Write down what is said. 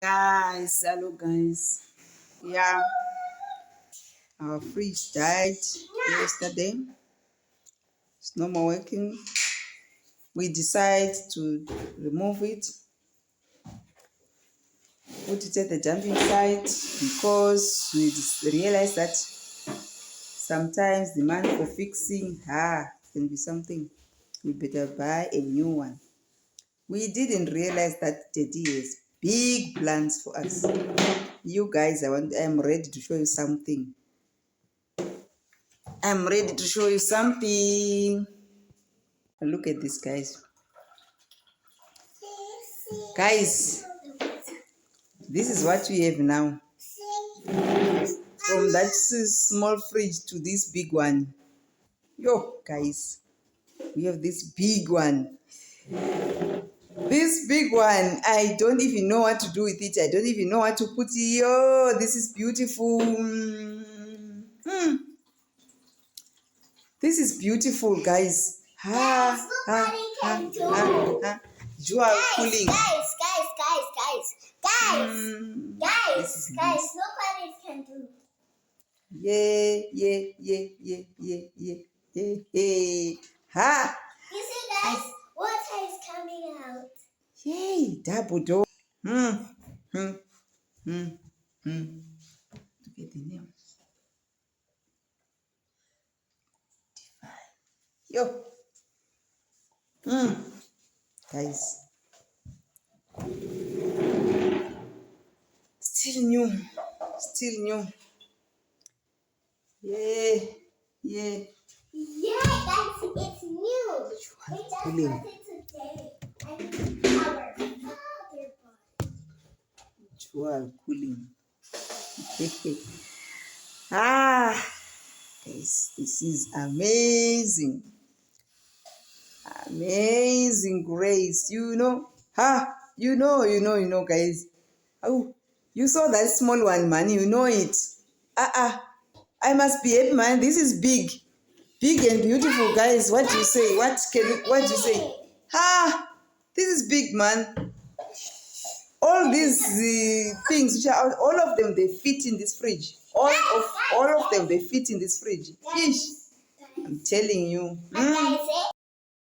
Guys, hello guys. Yeah, our fridge died yesterday. It's no more working. We decided to remove it, put it at the dumping site because we realized that sometimes the money for fixing can be something. We better buy a new one. We didn't realize that Teddy has big plans for us. You guys, I'm ready to show you something. I'm ready to show you something. Look at this, guys. Guys, this is what we have now. From that small fridge to this big one. Yo, guys, we have this big one. This big one, I don't even know what to do with it. I don't even know what to put here. Oh, this is beautiful. This is beautiful, guys. Dual cooling. Guys, nobody can do. Yeah. Ha! You see, guys, water is coming out. Yay, double door. Look at the name. Yo. Guys. Still new. Yeah, guys, it's new. We just got it today. And our motherboard. Dual cooling. Guys, this is amazing. Amazing grace. You know, guys. Oh, you saw that small one, man. You know it. I must be happy, man. This is big and beautiful, guys. What do you say? What do you say? This is big, man. All these things, which are all of them, they fit in this fridge. All of them, they fit in this fridge. Fish. I'm telling you. Guys,